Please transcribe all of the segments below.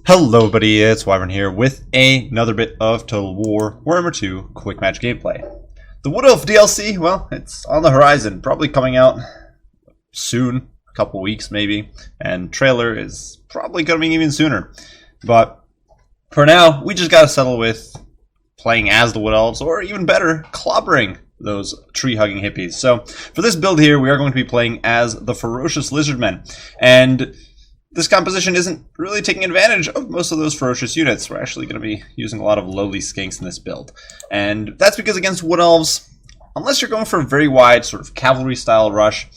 Hello buddy, it's Wyvern here with another bit of Total War Warhammer 2 quick match gameplay. The Wood Elf DLC, well, it's on the horizon, probably coming out soon, a couple weeks maybe, and trailer is probably coming even sooner. But for now, we just gotta settle with playing as the Wood Elves, or even better, clobbering those tree-hugging hippies. So for this build here, we are going to be playing as the ferocious Lizardmen, and this composition isn't really taking advantage of most of those ferocious units. We're actually going to be using a lot of lowly skinks in this build. And that's because against Wood Elves, unless you're going for a very wide sort of cavalry-style rush,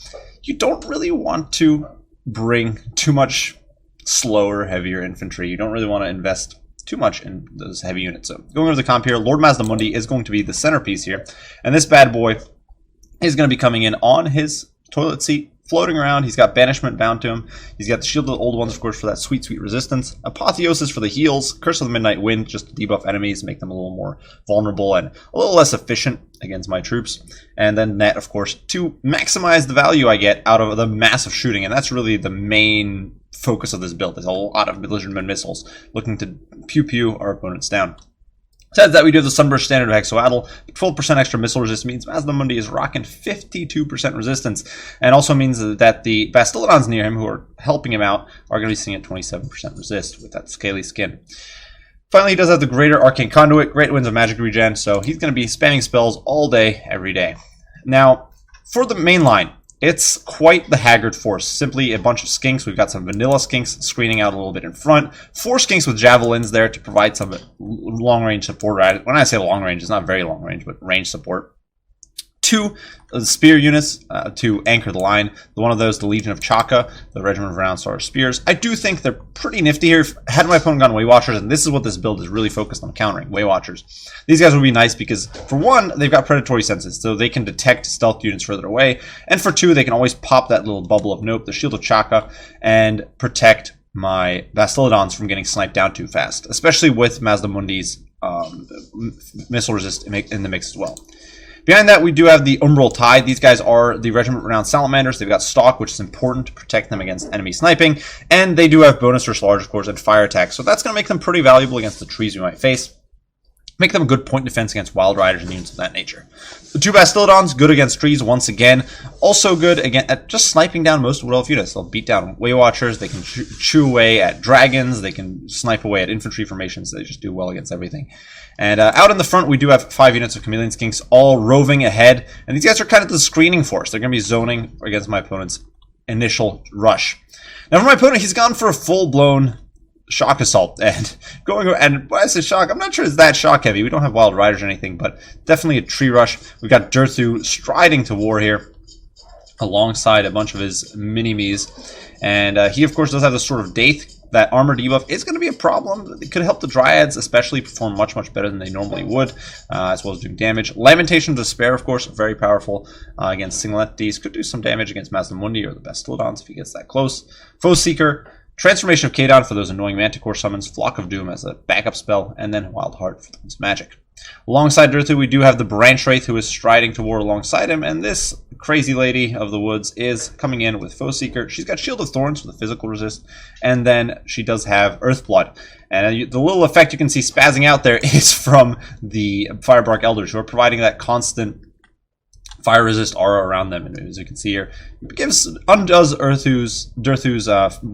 you don't really want to bring too much slower, heavier infantry. You don't really want to invest too much in those heavy units. So going over the comp here, Lord Mazdamundi is going to be the centerpiece here. And this bad boy is going to be coming in on his toilet seat, floating around. He's got Banishment bound to him. He's got the Shield of the Old Ones, of course, for that sweet, sweet resistance. Apotheosis for the heals. Curse of the Midnight Wind, just to debuff enemies, make them a little more vulnerable and a little less efficient against my troops. And then Net, of course, to maximize the value I get out of the massive shooting. And that's really the main focus of this build. There's a lot of Lizardmen missiles looking to pew-pew our opponents down. Besides that, we do have the Sunburst Standard of Hexoatl. 12% extra missile resist means Mazdamundi is rocking 52% resistance, and also means that the Bastillodons near him, who are helping him out, are going to be sitting at 27% resist with that scaly skin. Finally, he does have the Greater Arcane Conduit, Great Winds of Magic Regen, so he's going to be spamming spells all day, every day. Now, for the main line, it's quite the haggard force. Simply a bunch of skinks. We've got some vanilla skinks screening out a little bit in front. 4 skinks with javelins there to provide some long-range support. When I say long-range, it's not very long-range, but range support. 2 spear units to anchor the line. One of those, the Legion of Chaka, the Regiment of Renowned Star Spears. I do think they're pretty nifty here. Had my opponent gone Way Watchers, and this is what this build is really focused on countering, Way Watchers. These guys would be nice because, for one, they've got predatory senses, so they can detect stealth units further away. And for 2, they can always pop that little bubble of nope, the Shield of Chaka, and protect my Bastillodons from getting sniped down too fast, especially with Mazdamundi's missile resist in the mix as well. Behind that, we do have the Umbral Tide. These guys are the Regiment of Renowned Salamanders. They've got Stalk, which is important to protect them against enemy sniping. And they do have bonus versus large, of course, and fire attack. So that's going to make them pretty valuable against the trees we might face. Make them a good point defense against Wild Riders and units of that nature. The 2 Bastillodons, good against trees once again. Also good again at just sniping down most Wood Elf units. They'll beat down Way Watchers. They can chew away at dragons. They can snipe away at infantry formations. They just do well against everything. And out in the front, we do have 5 units of Chameleon Skinks all roving ahead. And these guys are kind of the screening force. They're going to be zoning against my opponent's initial rush. Now for my opponent, he's gone for a full-blown shock assault, and when I say shock, I'm not sure it's that shock heavy. We don't have Wild Riders or anything, but definitely a tree rush. We've got Durthu striding to war here alongside a bunch of his mini-me's, and he of course does have the Sword of Daith. That armor debuff is going to be a problem. It could help the Dryads especially perform much, much better than they normally would, as well as doing damage. Lamentation of Despair, of course, very powerful against single entities. Could do some damage against Mazdamundi or the Bastillodons if he gets that close. Foe Seeker, Transformation of Kadon for those annoying Manticore summons, Flock of Doom as a backup spell, and then Wild Heart for its magic. Alongside Durthu, we do have the Branch Wraith, who is striding to war alongside him, and this crazy lady of the woods is coming in with Foe Seeker. She's got Shield of Thorns for the physical resist, and then she does have Earthblood. And the little effect you can see spazzing out there is from the Firebark Elders, who are providing that constant fire resist aura around them, and as you can see here, it undoes Durthu's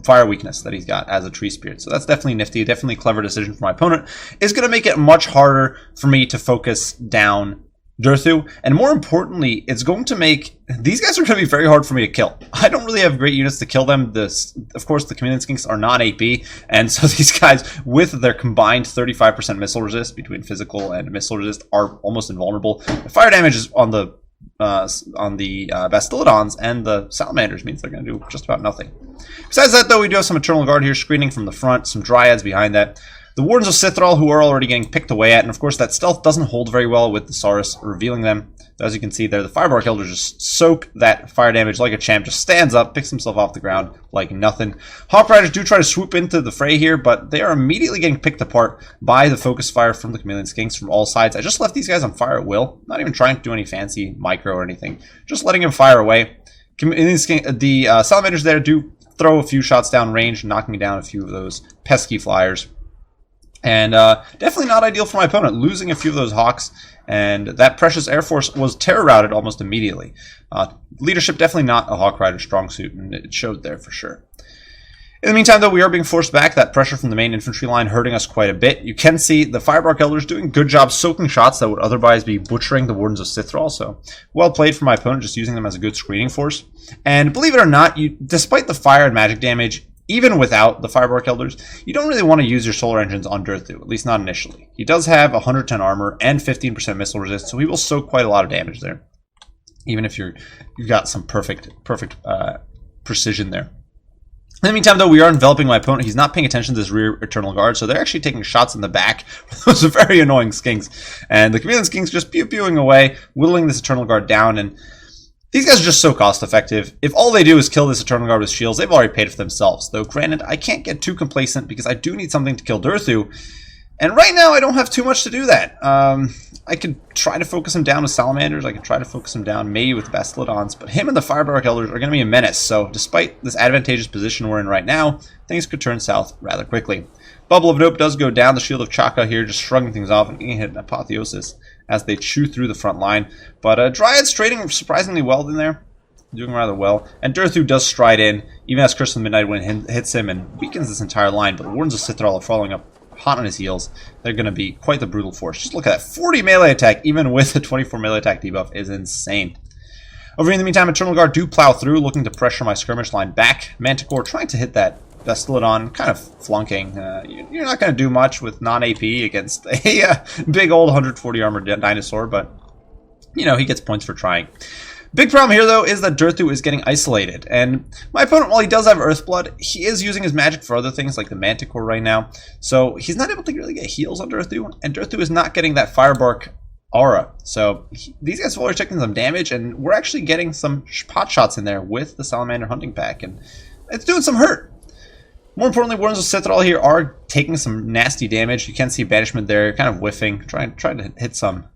fire weakness that he's got as a tree spirit. So that's definitely nifty, definitely a clever decision for my opponent. It's going to make it much harder for me to focus down Durthu, and more importantly, it's going to make these guys are going to be very hard for me to kill. I don't really have great units to kill them. Of course, the Chameleon Skinks are not AP, and so these guys, with their combined 35% missile resist between physical and missile resist, are almost invulnerable. The fire damage is on the Bastillodons and the Salamanders means they're going to do just about nothing. Besides that, though, we do have some Eternal Guard here screening from the front, some Dryads behind that. The Wardens of Cithral, who are already getting picked away at, and of course that stealth doesn't hold very well with the Saurus revealing them. As you can see there, the Firebark Elders just soak that fire damage like a champ, just stands up, picks himself off the ground like nothing. Hawk Riders do try to swoop into the fray here, but they are immediately getting picked apart by the focus fire from the Chameleon Skinks from all sides. I just left these guys on fire at will, not even trying to do any fancy micro or anything, just letting them fire away. The Salamanders there do throw a few shots down range, knocking down a few of those pesky flyers. And definitely not ideal for my opponent, losing a few of those Hawks, and that precious Air Force was terror routed almost immediately. Leadership definitely not a Hawk Rider strong suit, and it showed there for sure. In the meantime, though, we are being forced back. That pressure from the main infantry line hurting us quite a bit. You can see the Firebark Elders doing a good job soaking shots that would otherwise be butchering the Wardens of Sithral. So well played for my opponent, just using them as a good screening force. And believe it or not, despite the fire and magic damage, even without the Firebark Elders, you don't really want to use your solar engines on Durthu, at least not initially. He does have 110 armor and 15% missile resist, so he will soak quite a lot of damage there, even if you've got some perfect precision there. In the meantime, though, we are enveloping my opponent. He's not paying attention to this rear Eternal Guard, so they're actually taking shots in the back. Those are very annoying Skinks. And the Chameleon Skinks just pew-pewing away, whittling this Eternal Guard down. And these guys are just so cost-effective. If all they do is kill this Eternal Guard with shields, they've already paid for themselves. Though, granted, I can't get too complacent because I do need something to kill Durthu. And right now, I don't have too much to do that. I could try to focus him down with Salamanders. I could try to focus him down maybe with Bastillodons. But him and the Firebark Elders are going to be a menace. So despite this advantageous position we're in right now, things could turn south rather quickly. Bubble of Nope does go down. The Shield of Chaka here just shrugging things off and getting hit in Apotheosis as they chew through the front line. But Dryad's trading surprisingly well in there. Doing rather well. And Durthu does stride in, even as Crystal Midnight Wind hits him and weakens this entire line. But the Wardens of Sithral are following up hot on his heels. They're going to be quite the brutal force. Just look at that. 40 melee attack, even with a 24 melee attack debuff, is insane. Over here in the meantime, Eternal Guard do plow through, looking to pressure my skirmish line back. Manticore trying to hit that Bastillodon, kind of flunking. You're not going to do much with non-AP against a big old 140 armored dinosaur, but, you know, he gets points for trying. Big problem here, though, is that Durthu is getting isolated. And my opponent, while he does have Earthblood, he is using his magic for other things, like the Manticore right now. So he's not able to really get heals on Durthu, and Durthu is not getting that Firebark aura. So these guys are taking some damage, and we're actually getting some pot shots in there with the Salamander Hunting Pack, and it's doing some hurt. More importantly, Wardens of Sithral here are taking some nasty damage. You can see Banishment there, kind of whiffing, trying to hit some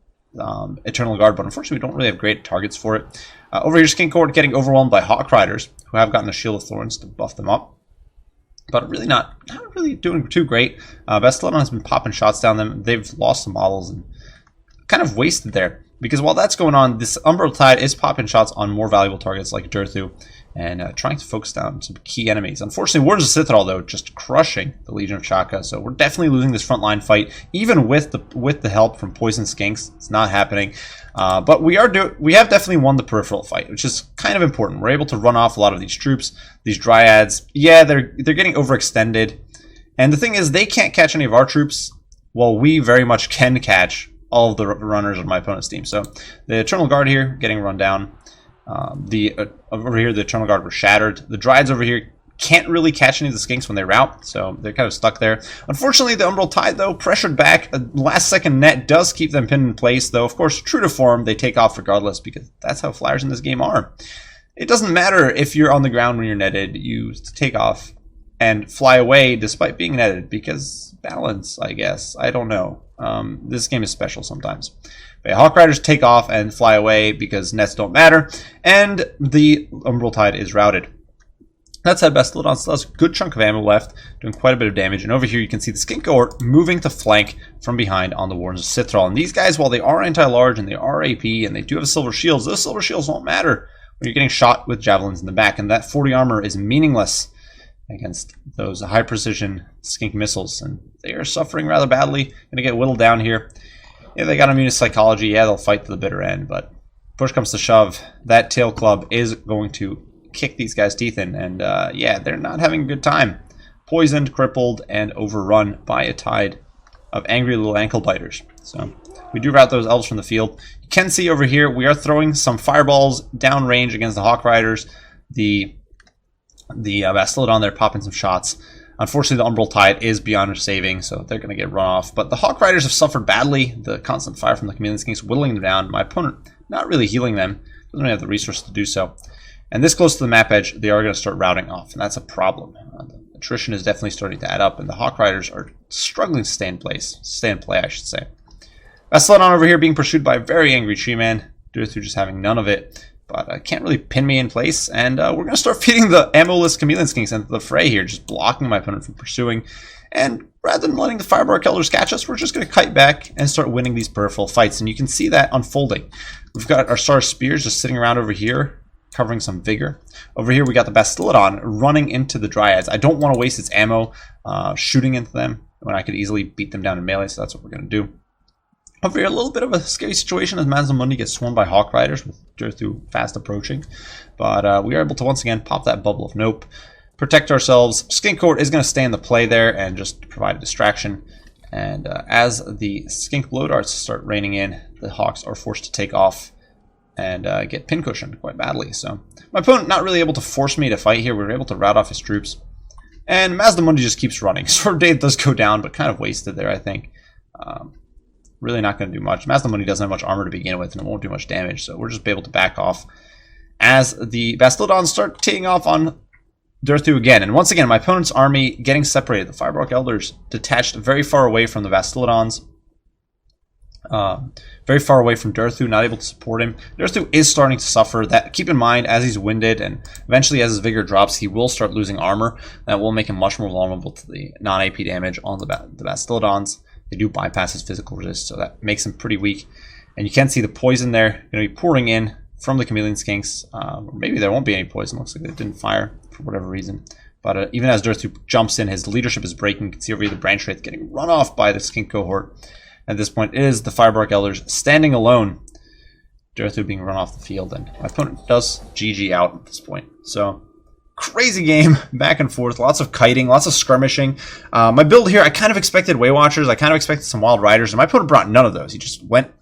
Eternal Guard, but unfortunately we don't really have great targets for it. Over here, Skinkord getting overwhelmed by Hawk Riders, who have gotten a Shield of Thorns to buff them up, but really not really doing too great. Bastillodon has been popping shots down them. They've lost some models and kind of wasted there, because while that's going on, this Umbral Tide is popping shots on more valuable targets like Durthu and trying to focus down some key enemies. Unfortunately, Wardens of Sithral, though, just crushing the Legion of Chaka, so we're definitely losing this frontline fight, even with the help from Poison Skinks. It's not happening, but we have definitely won the peripheral fight, which is kind of important. We're able to run off a lot of these troops, these Dryads. Yeah, they're getting overextended, and the thing is, they can't catch any of our troops, while we very much can catch all of the runners on my opponent's team. So the Eternal Guard here getting run down. Over here, the Eternal Guard were shattered. The Dryads over here can't really catch any of the Skinks when they rout, so they're kind of stuck there. Unfortunately, the Umbral Tide, though, pressured back. A last-second net does keep them pinned in place, though, of course, true to form, they take off regardless, because that's how flyers in this game are. It doesn't matter if you're on the ground when you're netted. You take off and fly away despite being netted, because balance, I guess. I don't know. This game is special sometimes. But yeah, Hawk Riders take off and fly away because nets don't matter, and the Umbral Tide is routed. That said, Bastillodon still has a good chunk of ammo left, doing quite a bit of damage. And over here you can see the Skinkord moving to flank from behind on the Wardens of Sithral. And these guys, while they are anti-large and they are AP and they do have silver shields, those silver shields won't matter when you're getting shot with javelins in the back. And that 40 armor is meaningless against those high-precision Skink missiles. And they are suffering rather badly. Going to get whittled down here. Yeah, they got immune to psychology. Yeah, they'll fight to the bitter end. But push comes to shove, that tail club is going to kick these guys' teeth in, and yeah, they're not having a good time. Poisoned, crippled, and overrun by a tide of angry little ankle biters. So we do rout those elves from the field. You can see over here we are throwing some fireballs downrange against the Hawk Riders. The Bastillodon there popping some shots. Unfortunately, the Umbral Tide is beyond saving, so they're going to get run off. But the Hawk Riders have suffered badly. The constant fire from the Chameleon Skinks whittling them down. My opponent not really healing them. Doesn't really have the resources to do so. And this close to the map edge, they are going to start routing off, and that's a problem. The attrition is definitely starting to add up, and the Hawk Riders are struggling to stay in play, I should say. Bastillodon over here being pursued by a very angry tree man. Durthu just having none of it. but can't really pin me in place. And we're going to start feeding the ammo-less chameleon skinks into the fray here, just blocking my opponent from pursuing. And rather than letting the firebark elders catch us, we're just going to kite back and start winning these peripheral fights. And you can see that unfolding. We've got our Star Spears just sitting around over here, covering some vigor. Over here we got the Bastillodon running into the Dryads. I don't want to waste its ammo shooting into them when I could easily beat them down in melee, so that's what we're going to do. Over here, a little bit of a scary situation as Mazdamundi gets swarmed by Hawk Riders with Durthu fast approaching. But we are able to once again pop that Bubble of Nope, protect ourselves. Skink Court is going to stay in the play there and just provide a distraction. And as the Skink Blow Darts start raining in, the Hawks are forced to take off and get pincushioned quite badly. So my opponent not really able to force me to fight here. We were able to rout off his troops. And Mazdamundi just keeps running. Sword of Dave does go down, but kind of wasted there, I think. Really not going to do much. Mazdamundi doesn't have much armor to begin with, and it won't do much damage, so we're just able to back off as the Bastillodons start teeing off on Durthu again. And once again, my opponent's army getting separated. The Firebark Elders detached very far away from the Bastillodons. Very far away from Durthu, not able to support him. Durthu is starting to suffer. That, keep in mind, as he's winded and eventually as his vigor drops, he will start losing armor. That will make him much more vulnerable to the non-AP damage on the Bastillodons. They do bypass his physical resist, so that makes him pretty weak. And you can see the poison there going to be pouring in from the Chameleon Skinks. Or maybe there won't be any poison. Looks like they didn't fire for whatever reason. But even as Durthu jumps in, his leadership is breaking. You can see over here the Branch Wraith getting run off by the Skink cohort. At this point, it is the Firebark Elders standing alone. Durthu being run off the field, and my opponent does GG out at this point. So, crazy game, back and forth, lots of kiting, lots of skirmishing. My build here, I kind of expected Way Watchers, I kind of expected some Wild Riders, and my opponent brought none of those. He just went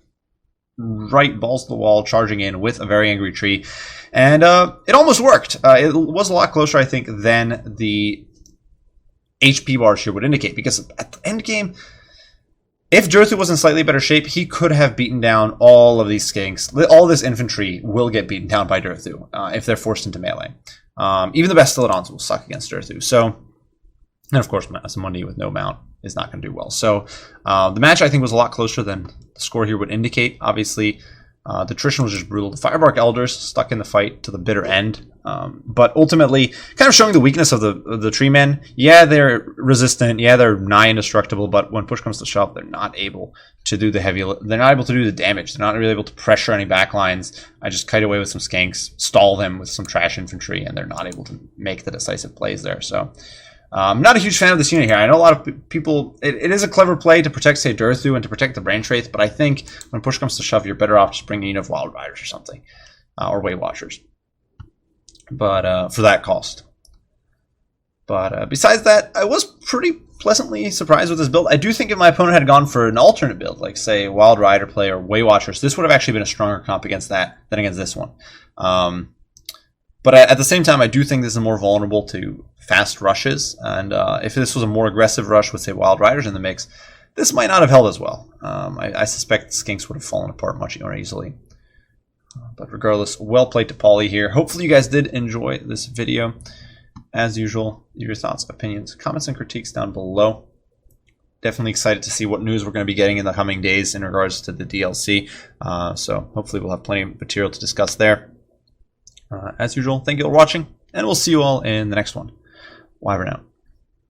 right balls to the wall, charging in with a very angry tree. And it almost worked. It was a lot closer, I think, than the HP bars here would indicate, because at the end game, if Durthu was in slightly better shape, he could have beaten down all of these skinks. All this infantry will get beaten down by Durthu if they're forced into melee. Even the Bastillodons will suck against Durthu. So, and of course, Mazdamundi with no mount is not going to do well. So, the match I think was a lot closer than the score here would indicate. Obviously, the attrition was just brutal. The Firebark Elders stuck in the fight to the bitter end. But ultimately, kind of showing the weakness of the tree men. Yeah, they're resistant. Yeah, they're nigh indestructible. But when push comes to shove, they're not able to do the heavy. They're not able to do the damage. They're not really able to pressure any backlines. I just kite away with some skanks, stall them with some trash infantry, and they're not able to make the decisive plays there. So, I'm not a huge fan of this unit here. I know a lot of people. It is a clever play to protect, say, Durthu and to protect the Branch Wraith, but I think when push comes to shove, you're better off just bringing in Wild Riders or something, or Way Watchers. But for that cost. But besides that, I was pretty pleasantly surprised with this build. I do think if my opponent had gone for an alternate build, like say Wild Rider play or Way Watchers, this would have actually been a stronger comp against that than against this one. But at the same time, I do think this is more vulnerable to fast rushes. And if this was a more aggressive rush with, say, Wild Riders in the mix, this might not have held as well. I suspect the Skinks would have fallen apart much more easily. But regardless, well played to Paulie here. Hopefully you guys did enjoy this video. As usual, leave your thoughts, opinions, comments, and critiques down below. Definitely excited to see what news we're going to be getting in the coming days in regards to the DLC. So hopefully we'll have plenty of material to discuss there. As usual, thank you all for watching, and we'll see you all in the next one. Bye for now.